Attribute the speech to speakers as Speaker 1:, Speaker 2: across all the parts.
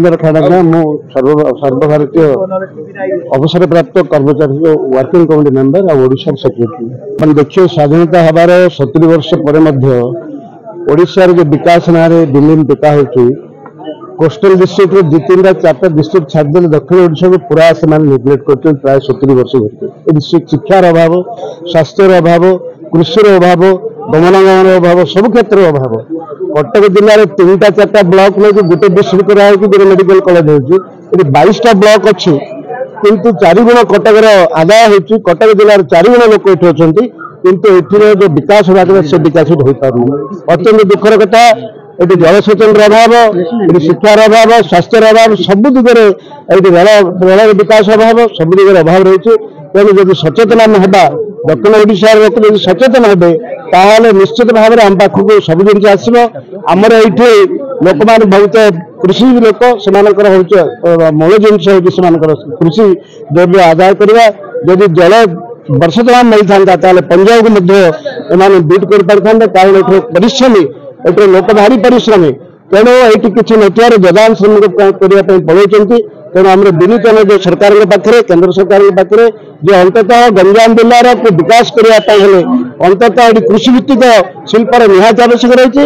Speaker 1: सुंदर खड़गा मु सर्वभारतीय अवसर प्राप्त कर्मचारी वर्किंग कमिटी मेंबर और ओडिशा सेक्रेटरी मैंने देखिए स्वाधीनता हबार 70 वर्ष पर ओडिशा जो विकास ना दिल्ली में टेका हो कोस्टल डिस्ट्रिक्ट दु तीन चार डिस्ट्रिक्ट छाड़दे दक्षिण ओडिशा को पूरा से निग्लेक्ट कर प्राय 70 वर्ष डिस्ट्रिक्ट शिक्षार अभाव स्वास्थ्यर अभाव कृषि अभाव गमनागमन अभाव सब क्षेत्र अभाव कटक जिले में 3टा 4टा ब्लॉक में गोटे डिस्ट्रिक्ट कराई गोटे मेडिकल कॉलेज होती 22टा ब्लॉक अच्छी किंतु 4 गुण कटक आदाय हो कटक जिले में 4 गुण लोक ये अच्छा किंतु ये जो विकास होगा से विकास हो पार अत्यंत दुखर कथा ये जलसेचन अभाव ये शिक्षार अभाव स्वास्थ्यर अभाव सब दिगरे रेल विकास अभाव सब दिगरे अभाव रही तेणु जब सचेतन आम है दक्षिण ओडिशा लोक जब सचेतन हे ताहले निश्चित भाव में आम पाखक सब जिन आसब आमर ये लोक मैंने बहुत कृषि लोक से मूल जिनस कृषि द्रव्य आदाय करवा जदि जल वर्ष तमाम मिल था पंजाब को बीट कर पारे कारण ये परिश्रमी ये लोक भारी परिश्रमी तेणु ये किसी नेटवर्क जगान श्रमिक करने पड़े तेणु आम विनीत जो सरकार पाखे केंद्र सरकार पाखे जो अंततः गंजाम जिलार विकास करने अंततः ये कृषि भित्तिक शिल्पर निहाती आवश्यक रही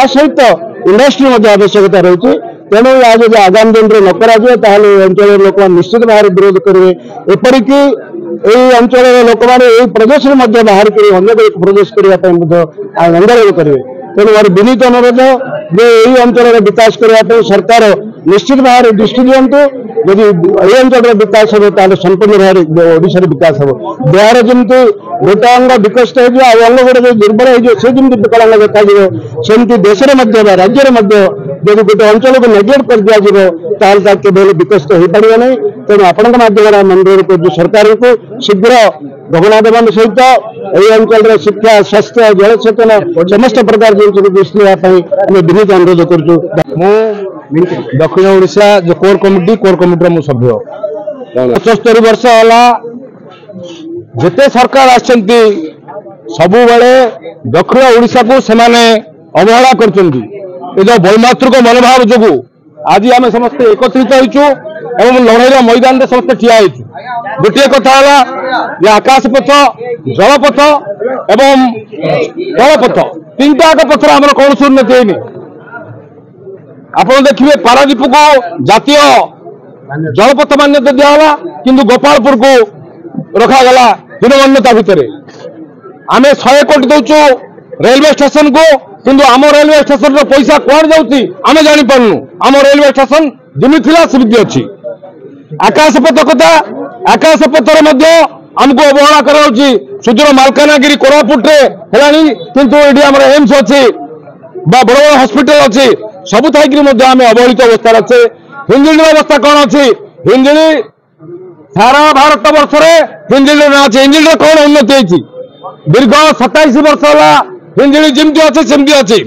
Speaker 1: सहित इंडस्ट्री आवश्यकता रही तेणु आज जो आगामी दिन में न कर अंचल लोक निश्चित भाव विरोध करेंगे एपरिक अंचल लोक मैंने प्रदेश में बाहर कर अन्य प्रदेश करने आंदोलन करेंगे तेणु मोर विनीत अनुरोध जो यही अंचल विकास करने सरकार निश्चित भाव में दृष्टि दिंतु यदि ये अंचल विकास हम ताले संपूर्ण भाव ओडिशा विकास हम देहार जमी गोटे अंग विकसित हो अंग गोटे जो दुर्बल होमती विकलांग देखा सेमती देश राज्य जब गोटे अंचल को नेग्लेक्ट कर दिया केवल विकसित हो पार नहीं तेणु आपण मध्यम अनुरोध कर सरकार को शीघ्र गमनागमन सहित यही अंचल शिक्षा स्वास्थ्य जलसेचन समस्त प्रकार जिन दृष्टि विनीत अनुरोध कर दक्षिण ओडिशा जो कोर कमिटी मु सभ्य 75 वर्ष है जिते सरकार आसचंती सबु बेले दक्षिण ओडिशा को सेमाने अवहेला करचंती ए जो वैमातृक मनोभाव जोगु आज आम समस्ते एकत्रित होइछु एवं लड़ाई मैदान में समस्त ठिया होइछु गोटे कथा है आकाशपथ जलपथ एवं जलपथ 3टाक पथर आम कौन उन्नति होनी आप देखिए पारादीप को जातीय जलपथ मान्यता दिगला किंतु गोपालपुर को रखागला हीनमान्यता भितर आम 100 कोटी दौचु रेलवे स्टेशन को किंतु आम रेलवे स्टेशन पैसा कौन जाऊँगी आम जापारू आम रेलवे स्टेशन जमी थिला सेमती अच्छी आकाशपथ कथा आकाशपथर आमको अवहेला कर सुदूर मालकानगिरी कोरापुटे है किंतु ये आम एम्स अच्छी बड़ बड़ हस्पिटाल अच्छी सबु थी आम अवहेलित अवस्था अच्छे हिंजिली अवस्था कौन अच्छी हिंजिली सारा भारत वर्ष हिंजिली ना अच्छे हिंजिली कौन उन्नति होती दीर्घ 27 वर्ष है हिंजिली जमती अच्छे सेमती अच्छी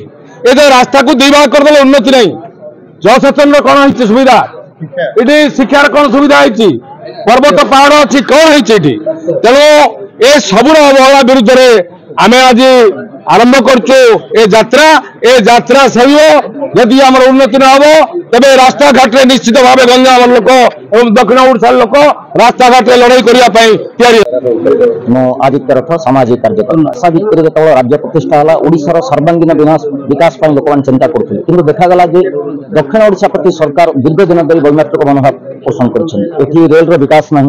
Speaker 1: ये रास्ता को 2 भाग करदे उन्नति नहीं जलसेचन कौन है सुविधा ये शिक्षार कौन सुविधा है पर्वत पहाड़ अच्छी कौन है तेणु ये सबुर अवहेला विरुद्ध आम आज आरंभ करजा सही यदि आम उन्नति न हम तेज रास्ता घाट निश्चित भाव गंजाम लोक और दक्षिण ओडिशा लोक रास्ता घाट लड़ाई करने
Speaker 2: आदित्य रथ सामाजिक कार्यकर्ता आशा भित्तिर जो राज्य प्रतिष्ठा है ओडिशार सर्वांगीन विकास लोक मैंने चिंता करुले कि देखागला दक्षिण ओडिशा प्रति सरकार दीर्घ दिन धरी वैमात्रिक मनोभाव पोषण कर रेल विकास ना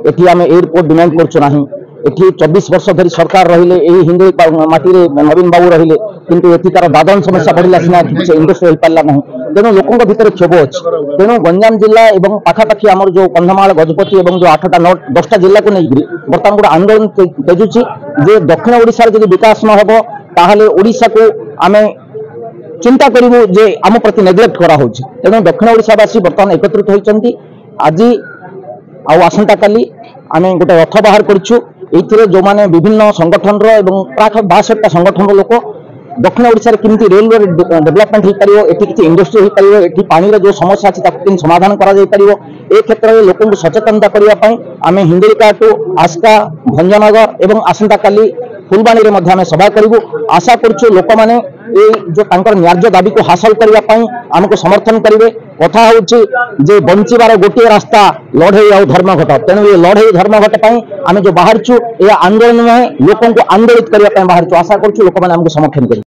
Speaker 2: ये आम एयरपोर्ट डिमांड करूँ एठी 24 वर्ष धरी सरकार रहिले हिंदी माटी नवीन बाबू रहिले किंतु एठी तार दादन समस्या बढ़ला सिना किसी इंडस्ट्री हो पारा ना तेणु लोकों भितर क्षोभ अच्छे तेणु गंजाम जिला और पाखापाखि आमर जो कंधमाल गजपति और जो 8टा 10टा जिला को नहीं बर्तमान गोटे आंदोलन तेजुची जे दक्षिण ओडिशा जब विकास न हो ताहले ओडिशा को आम चिंता करूँ जे आम प्रति नेग्लेक्ट करा तेणु दक्षिण ओडिशावासी बर्तमान एकत्रित होती आज आसंता काली आम गोटे रथ बाहर करूँ ये जो मैंने विभिन्न संगठन प्राय 62टा संगठन लोक दक्षिण ओडिशा केमती रेलवे डेवलपमेंट हो पार ये किसी इंडस्ट्री हो पार ये पानी जो समस्या अच्छी समाधान कर क्षेत्र में लोक सचेतनता करने आम हिंदुलिका टू आस्का भंजनगर और आसंता काली फुलबाणी में सभा करूँ आशा करूँ लोक मैंने जो न्याय्य दाबी को हासिल करने आमको समर्थन करेंगे। कथा हूँ जे बंचार गोटे रास्ता लड़ई और धर्मघट, तेणु ये लड़ई धर्मघट आम जो बाहर यह आंदोलन नुहे लोक आंदोलित करने बाहर आशा करूँ लोक मैंने समर्थन करेंगे।